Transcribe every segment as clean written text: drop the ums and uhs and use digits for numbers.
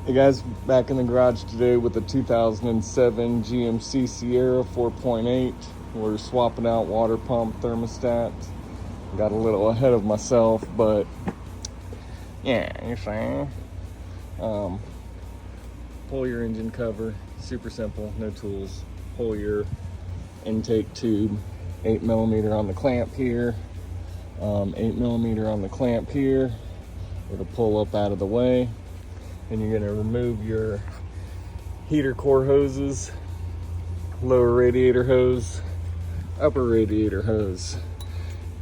Hey guys, back in the garage today with the 2007 GMC Sierra 4.8. We're swapping out water pump thermostat. Got a little ahead of myself, but yeah, you're saying. Pull your engine cover, super simple, no tools. Pull your intake tube, 8mm on the clamp here, 8mm on the clamp here. It'll pull up out of the way. And you're gonna remove your heater core hoses, lower radiator hose, upper radiator hose.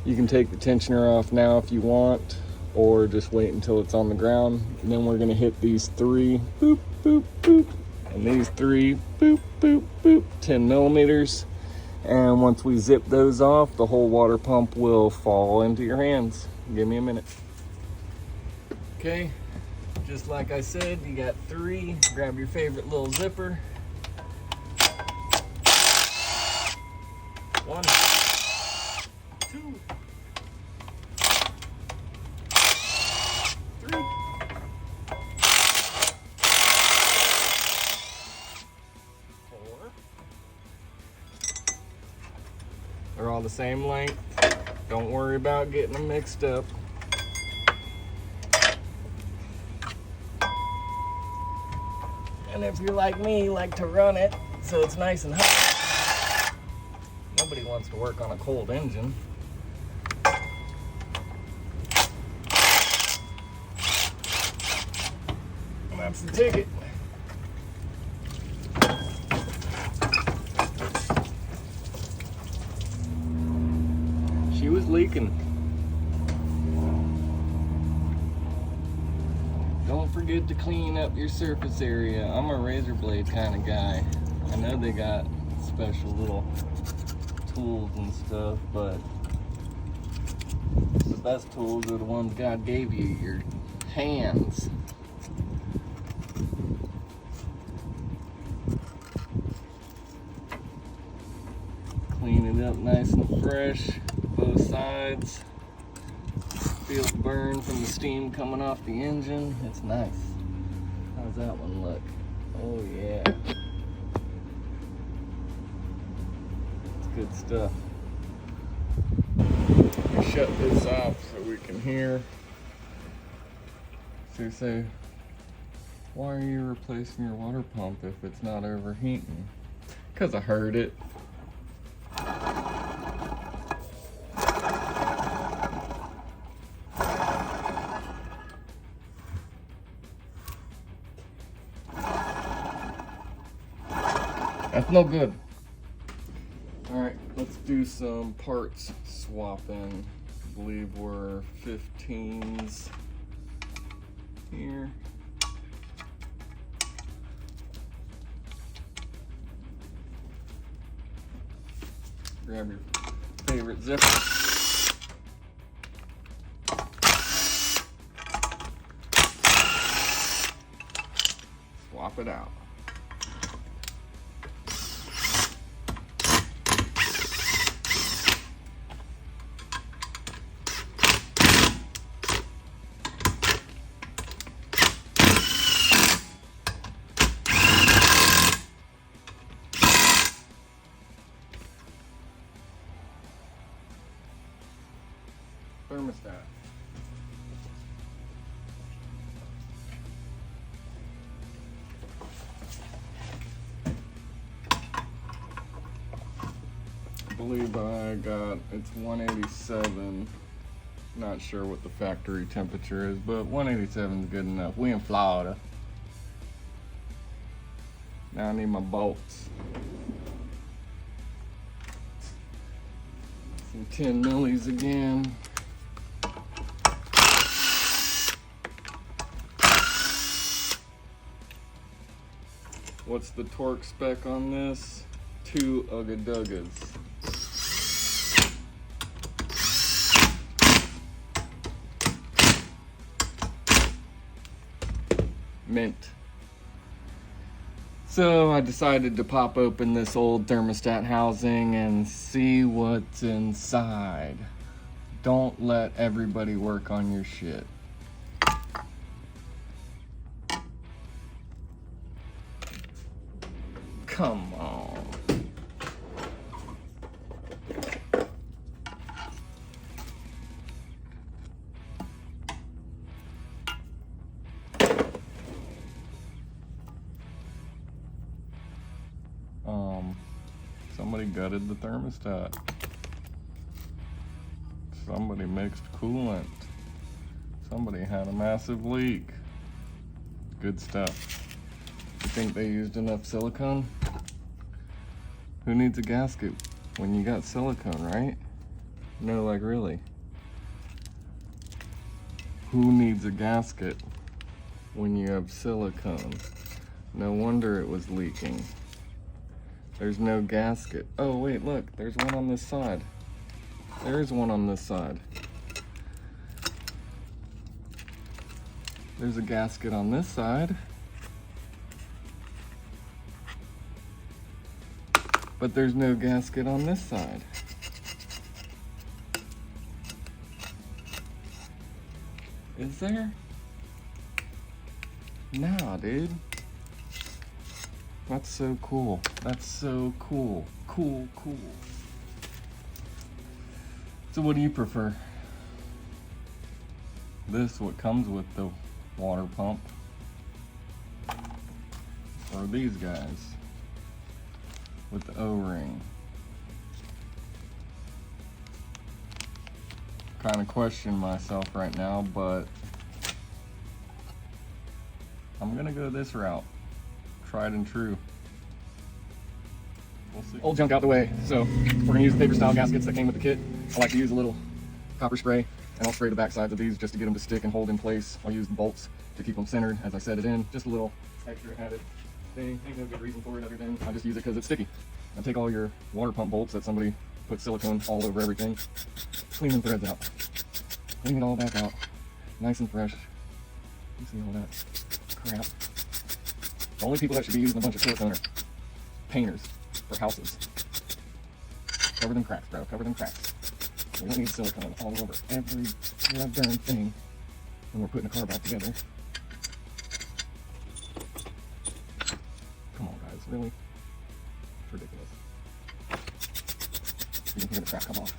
You can take the tensioner off now if you want, or just wait until it's on the ground. And then we're gonna hit these three, boop, boop, boop, and these three, boop, boop, boop, 10mm. And once we zip those off, the whole water pump will fall into your hands. Give me a minute. Okay. Just like I said, you got three. Grab your favorite little zipper. 1, 2, 3, 4. They're all the same length. Don't worry about getting them mixed up. And if you're like me, you like to run it so it's nice and hot. Nobody wants to work on a cold engine. And that's the ticket. She was leaking. Don't forget to clean up your surface area. I'm a razor blade kind of guy. I know they got special little tools and stuff, but the best tools are the ones God gave you, your hands. Clean it up nice and fresh, both sides. Feel the burn from the steam coming off the engine. It's nice. How's that one look? Oh yeah. It's good stuff. Let me shut this off so we can hear. So you say, why are you replacing your water pump if it's not overheating? Because I heard it. That's no good. All right, let's do some parts swapping. I believe we're 15s here. Grab your favorite zipper. Swap it out. Thermostat. I believe I got, it's 187. Not sure what the factory temperature is, but 187 is good enough. We in Florida. Now I need my bolts. Some 10 millis again. What's the torque spec on this? 2 ugga-duggas. Mint. So I decided to pop open this old thermostat housing and see what's inside. Don't let everybody work on your shit. Come on. Somebody gutted the thermostat. Somebody mixed coolant. Somebody had a massive leak. Good stuff. You think they used enough silicone? Who needs a gasket when you got silicone, right? No, like really. Who needs a gasket when you have silicone? No wonder it was leaking. There's no gasket. Oh wait, look, there's one on this side. There is one on this side. There's a gasket on this side. But there's no gasket on this side. Is there? Nah, dude. That's so cool. That's so cool. Cool. So what do you prefer? This, what comes with the water pump? Or these guys with the O-ring? Kind of question myself right now, but I'm gonna go this route. Tried and true. We'll see. Old junk out the way. So we're gonna use the paper style gaskets that came with the kit. I like to use a little copper spray, and I'll spray the back sides of these just to get them to stick and hold in place. I'll use the bolts to keep them centered as I set it in. Just a little extra added thing. Ain't no good reason for it other than I just use it because it's sticky. Now take all your water pump bolts that somebody put silicone all over everything, clean them threads out, clean it all back out, nice and fresh. You see all that crap. The only people that should be using a bunch of silicone are painters for houses. Cover them cracks, bro. Cover them cracks. We don't need silicone all over every darn thing when we're putting a car back together. Come on, guys. Really? It's ridiculous. You can hear the crack come off.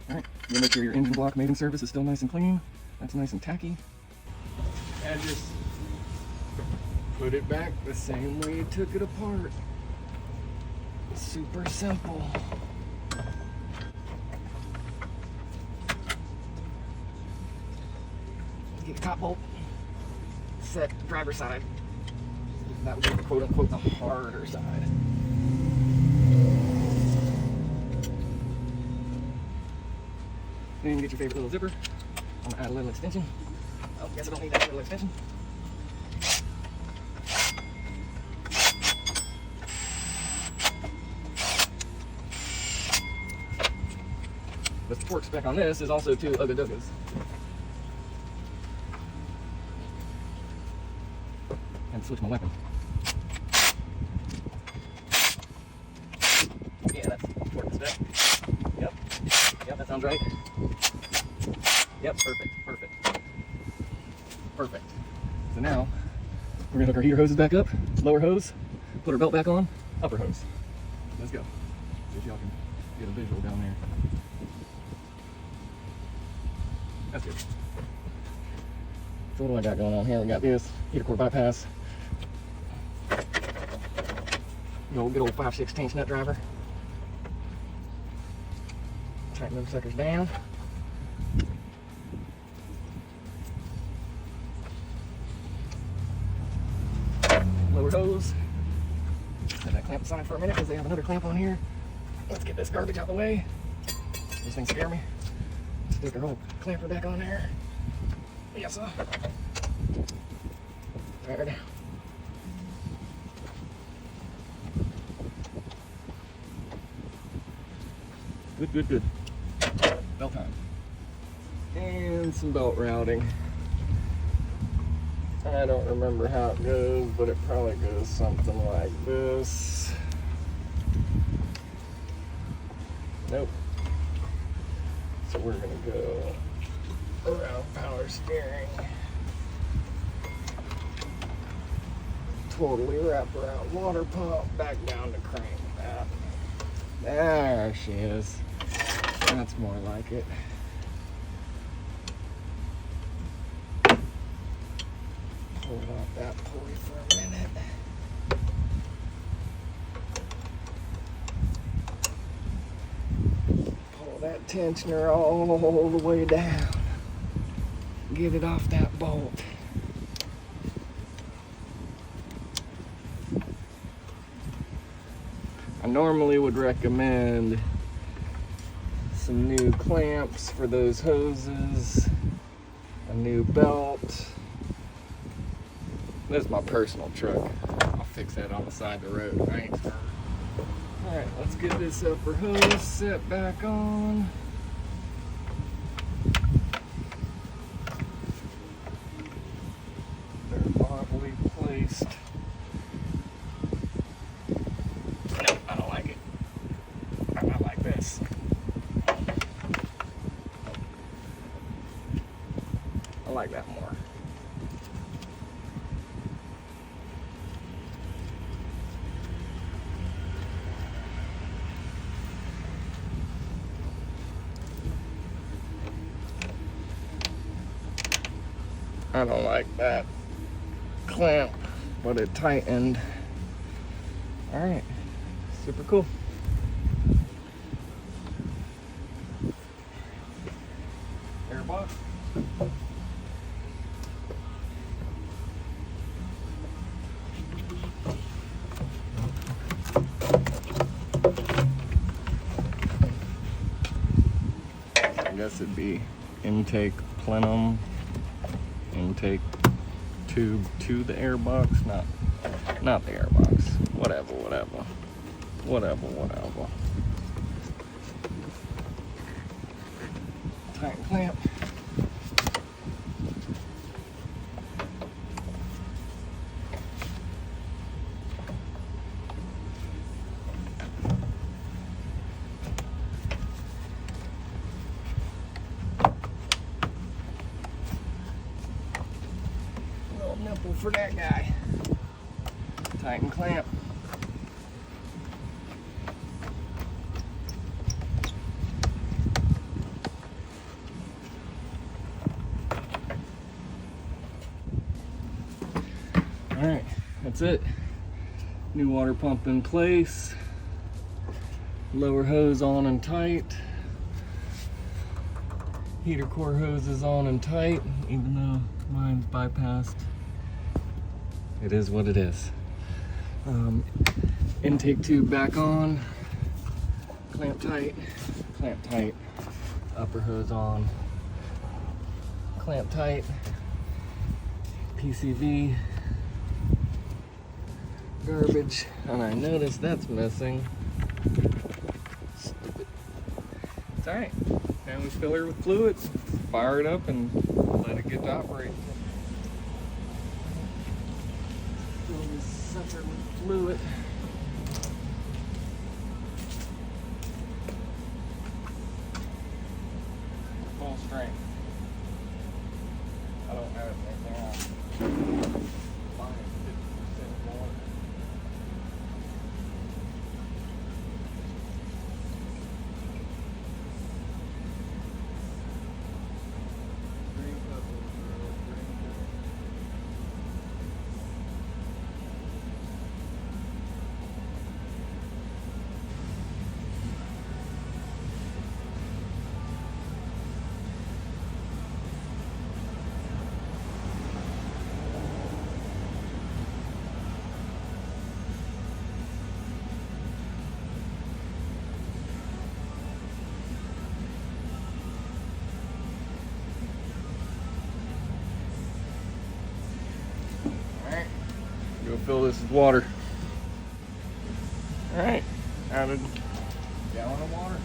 Alright, you'll make sure your engine block mating surface is still nice and clean. That's nice and tacky. And just put it back the same way you took it apart. Super simple. Get the top bolt set driver's side. That would be quote unquote the harder side. Then get your favorite little zipper. I'm gonna add a little extension. Oh, guess I don't need that little extension. The torque spec on this is also 2 Ugga Duggas. And switch my weapon. Yeah, that's torque spec. Yep, that sounds right. Yep, perfect. So now, we're gonna hook our heater hoses back up, lower hose, put our belt back on, upper hose. Let's go. See if y'all can get a visual down there. That's good. So what do I got going on here? We got this heater core bypass. Good old 5/16 nut driver. Tighten those suckers down. Lower hose. Set that clamp aside for a minute because they have another clamp on here. Let's get this garbage out of the way. These things scare me. Stick our whole clamper back on there. Yes, sir. Tired. Good. Belt time. And some belt routing. I don't remember how it goes, but it probably goes something like this. Nope. So we're gonna go around power steering. Totally wrap around water pump, back down to crank that. There she is. That's more like it. Hold off that pulley for a minute. Pull that tensioner all the way down. Get it off that bolt. I normally would recommend some new clamps for those hoses, a new belt. This is my personal truck. I'll fix that on the side of the road, right? Alright, let's get this upper hose set back on. They're bodily placed. No, I don't like it. I like this. I like that more. I don't like that clamp, but it tightened. All right, super cool. Airbox. I guess it'd be intake plenum. Intake tube to the airbox, not the airbox. Whatever. Tight clamp. Nipple for that guy. Tighten clamp. All right, that's it. New water pump in place. Lower hose on and tight. Heater core hose is on and tight, even though mine's bypassed. It is what it is. Intake tube back on. Clamp tight. Upper hose on. Clamp tight. PCV. Garbage. And I noticed that's missing. Stupid. It's alright. Now we fill her with fluid, fire it up, and let it get to operate. Fill this sucker with fluid. Full strength. I don't have anything else. Mine is 50% more. Go fill this with water. All right, added a gallon of water.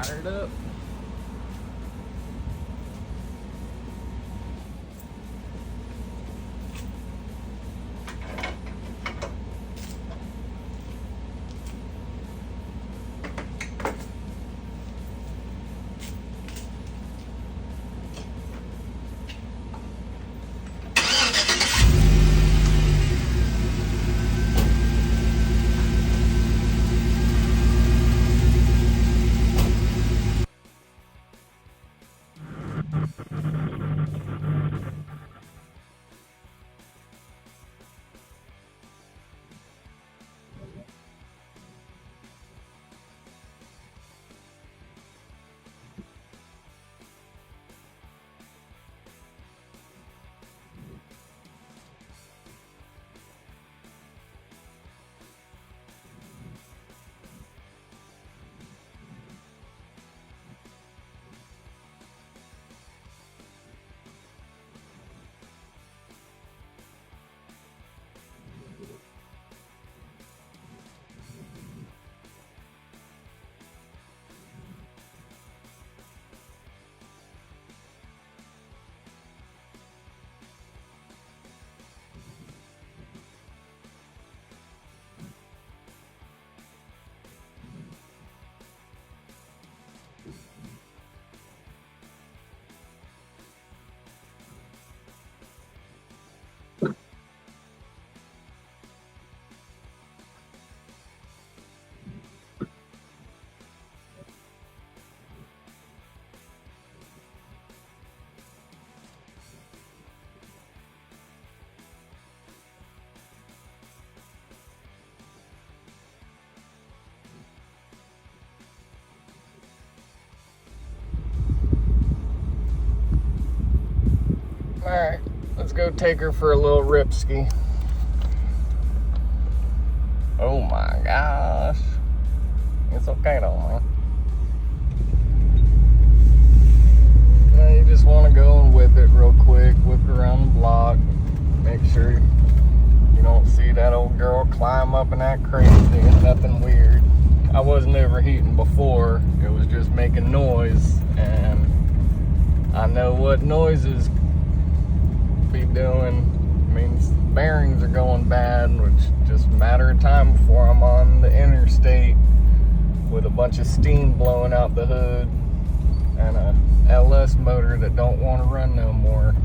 fired up. Alright, let's go take her for a little rip ski. Oh my gosh. It's okay though, man. Now you just want to go and whip it real quick, whip it around the block. Make sure you don't see that old girl climb up and act crazy. It's nothing weird. I wasn't overheating before. It was just making noise, and I know what noises be doing. Means bearings are going bad, which just a matter of time before I'm on the interstate with a bunch of steam blowing out the hood and a LS motor that don't want to run no more.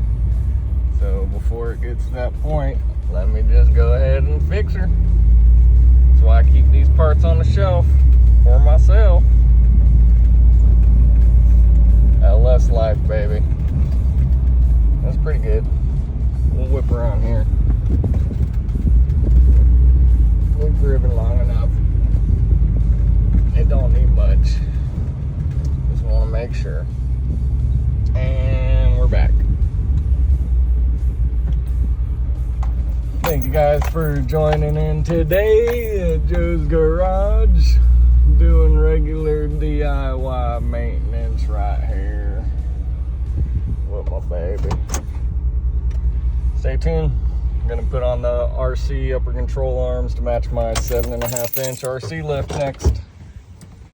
So before it gets to that point, let me just go ahead and fix her. That's why I keep these parts on the shelf for myself. LS life, baby. That's pretty good. We'll whip around here. We've driven long enough. It don't need much. Just want to make sure. And we're back. Thank you guys for joining in today at Joe's Garage. Doing regular DIY maintenance right here with my baby. Stay tuned. I'm gonna put on the RC upper control arms to match my 7.5-inch RC lift next.